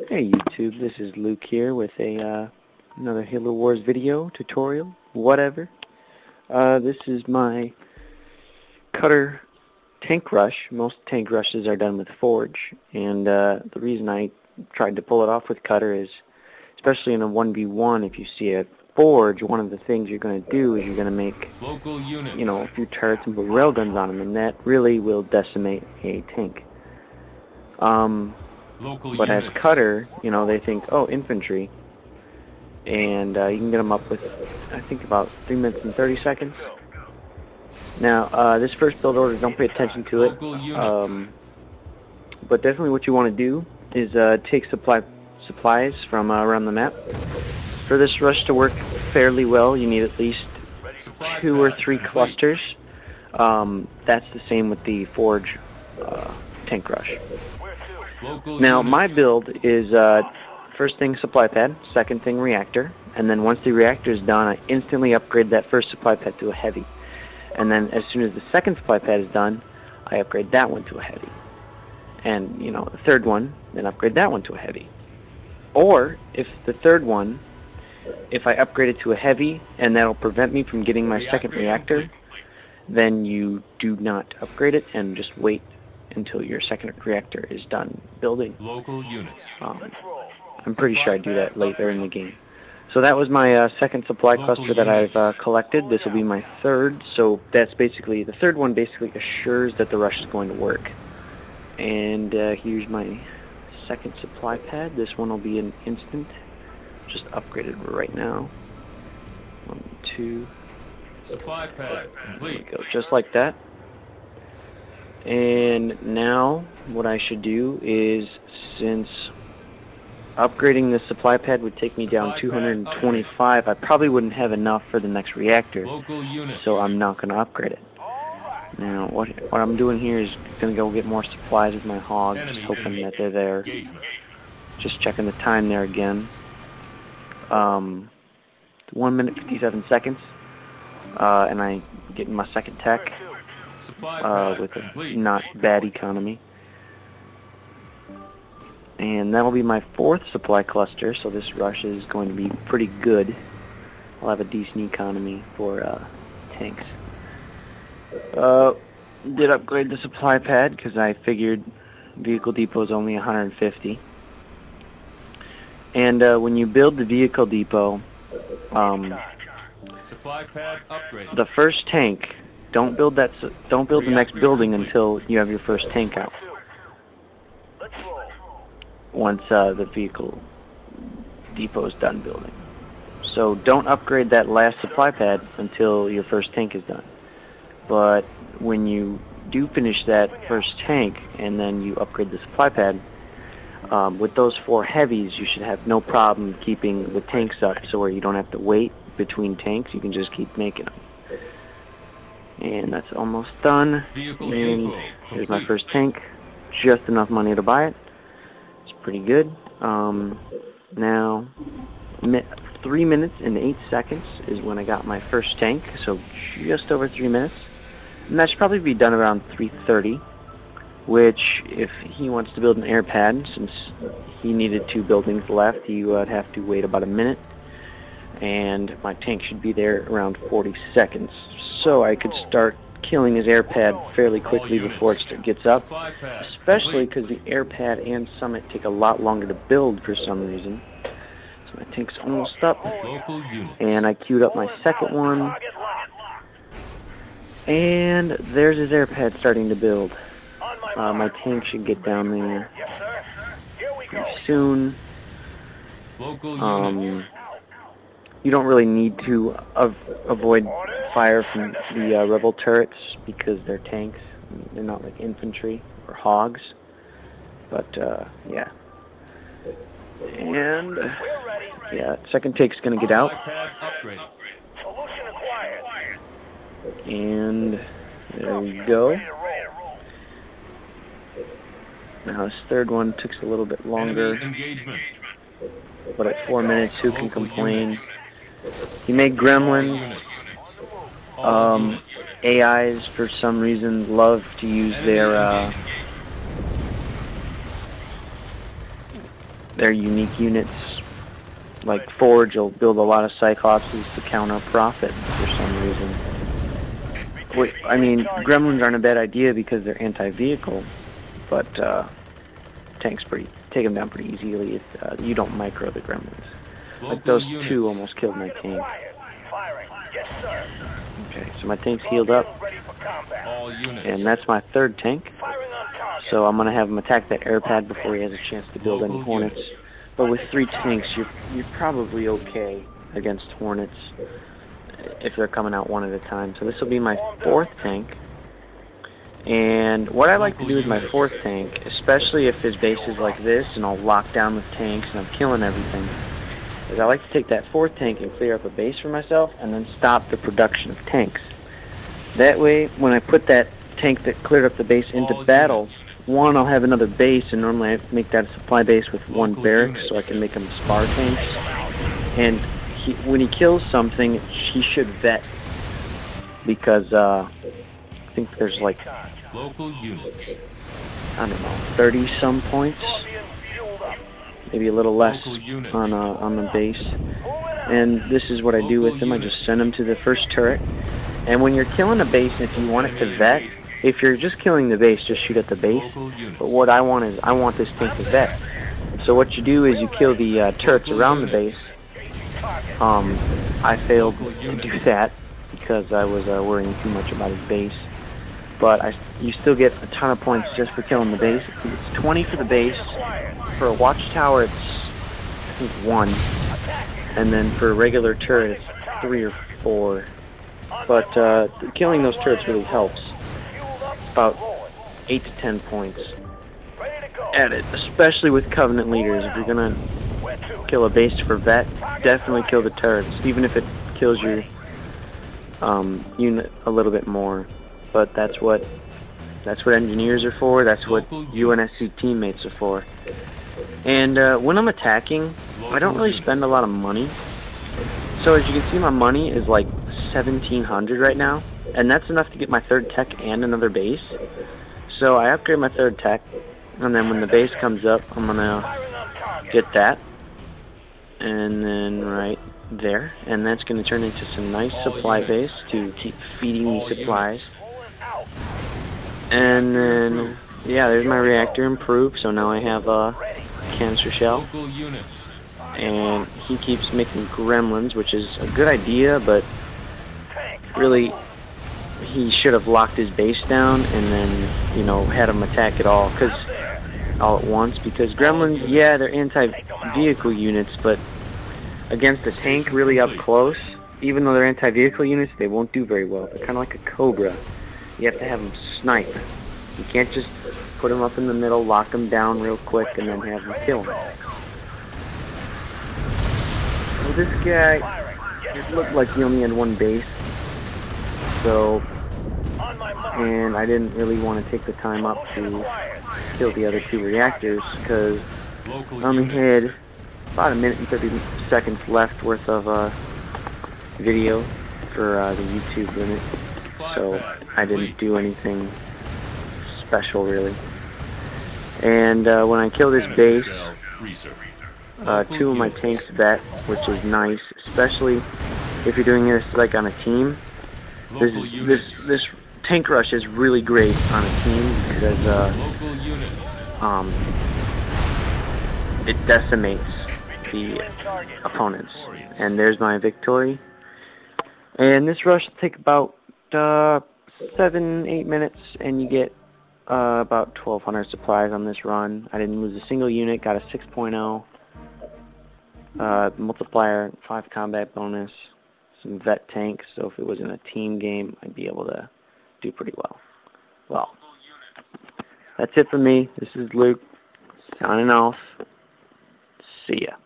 Hey YouTube, this is Luke here with another Halo Wars video, tutorial, whatever. This is my cutter tank rush. Most tank rushes are done with forge, and the reason I tried to pull it off with cutter is, especially in a 1v1, if you see a forge, one of the things you're going to do is you're going to make, a few turrets and put railguns on them, and that really will decimate a tank. But as cutter, they think, oh, infantry, and you can get them up with, I think, about 3 minutes and 30 seconds. Now, this first build order, don't pay attention to it, but definitely what you want to do is take supplies from around the map. For this rush to work fairly well, you need at least 2 or 3 clusters. That's the same with the forge tank rush. Now, my build is first thing supply pad, second thing reactor, and then once the reactor is done, I instantly upgrade that first supply pad to a heavy. And then as soon as the second supply pad is done, I upgrade that one to a heavy. And, the third one, then upgrade that one to a heavy. Or, if the third one, if I upgrade it to a heavy, and that'll prevent me from getting my second reactor, then you do not upgrade it and just wait until your second reactor is done building. Local units. I'm pretty sure I do that later in the game. So that was my second supply cluster that I've collected. This will be my third. So that's basically, the third one basically assures that the rush is going to work. And here's my second supply pad. This one will be an instant. Just upgraded right now. 1, 2. Supply pad complete. There we go, just like that. And now what I should do is, since upgrading the supply pad would take me down 225, I probably wouldn't have enough for the next reactor, so I'm not going to upgrade it. Now what I'm doing here is going to go get more supplies with my hogs, hoping that they're there. Just checking the time there again. 1 minute 57 seconds, and I'm getting my second tech. With a not bad economy. And that'll be my fourth supply cluster, so this rush is going to be pretty good. I'll have a decent economy for tanks. Did upgrade the supply pad because I figured vehicle depot is only 150. And when you build the vehicle depot, supply pad upgrade. The first tank, don't build the next building until you have your first tank out. Once the vehicle depot is done building. So don't upgrade that last supply pad until your first tank is done. But when you do finish that first tank and then you upgrade the supply pad, with those 4 heavies you should have no problem keeping the tanks up, so where you don't have to wait between tanks, you can just keep making them. And that's almost done. And here's my first tank. Just enough money to buy it. It's pretty good. Now, 3 minutes and 8 seconds is when I got my first tank. So just over 3 minutes. And that should probably be done around 3:30. Which, if he wants to build an air pad, since he needed 2 buildings left, he would have to wait about a minute. And my tank should be there around 40 seconds, so I could start killing his air pad fairly quickly before it gets up, especially because the air pad and summit take a lot longer to build for some reason. So my tank's almost up, and I queued up my second one, and there's his air pad starting to build. My tank should get down there pretty soon. You don't really need to avoid fire from the rebel turrets because they're tanks. They're not like infantry or hogs. But yeah. And yeah, second tank's gonna get out. And there we go. Now this third one took a little bit longer. But at 4 minutes, who can complain? He made gremlins. AIs, for some reason, love to They're unique units. Like Forge will build a lot of Cyclopses to counter Prophet for some reason. I mean, Gremlins aren't a bad idea because they're anti-vehicle, but tanks take them down pretty easily. You don't micro the Gremlins. Like those two almost killed my tank. Okay, so my tank's healed up, and that's my third tank. So I'm gonna have him attack that air pad before he has a chance to build any Hornets. But with 3 tanks, you're probably okay against Hornets if they're coming out one at a time. So this will be my 4th tank. And what I like to do with my 4th tank, especially if his base is like this and I'll lock down with tanks and I'm killing everything, is I like to take that 4th tank and clear up a base for myself and then stop the production of tanks. That way, when I put that tank that cleared up the base into battle, one, I'll have another base, and normally I make that a supply base with 1 barracks so I can make them spar tanks. And when he kills something, he should vet, because I think there's like, Local units. I don't know, 30-some points, maybe a little less on the base. And this is what I do with them. I just send them to the first turret. And when you're killing a base, if you want it to vet, if you're just killing the base, just shoot at the base. But what I want is, I want this tank to vet. So what you do is you kill the turrets around the base. I failed to do that because I was worrying too much about his base. But you still get a ton of points just for killing the base. It's 20 for the base. For a watchtower, it's I think 1. And then for a regular turret, it's 3 or 4. But killing those turrets really helps. About 8 to 10 points added, especially with Covenant leaders. If you're gonna kill a base for vet, definitely kill the turrets, even if it kills your unit a little bit more. But that's what engineers are for. That's what UNSC teammates are for. And when I'm attacking, I don't really spend a lot of money. So as you can see, my money is like 1,700 right now. And that's enough to get my 3rd tech and another base. So I upgrade my 3rd tech, and then when the base comes up, I'm gonna get that, and then right there, and that's gonna turn into some nice supply base to keep feeding me supplies. And then yeah, there's my reactor improved. So now I have a canister shell, and he keeps making gremlins, which is a good idea, but really he should have locked his base down and then, you know, had him attack it all at once, because gremlins, yeah, they're anti-vehicle units, but against a tank really up close, even though they're anti-vehicle units, they won't do very well. They're kind of like a cobra. You have to have them snipe. You can't just put them up in the middle, lock them down real quick, and then have them kill them. Well, this guy, it looked like he only had 1 base. So, and I didn't really want to take the time up to kill the other 2 reactors because I only had about 1 minute and 30 seconds left worth of video for the YouTube limit. So I didn't do anything special really. And when I kill this base, 2 of my tanks vet, which is nice, especially if you're doing this like on a team. This tank rush is really great on a team because it decimates the opponents. And there's my victory. And this rush will take about 7-8 minutes, and you get about 1,200 supplies on this run. I didn't lose a single unit, got a 6.0 multiplier, 5 combat bonus, some vet tanks, so if it was in a team game, I'd be able to do pretty well. Well, that's it for me. This is Luke, signing off. See ya.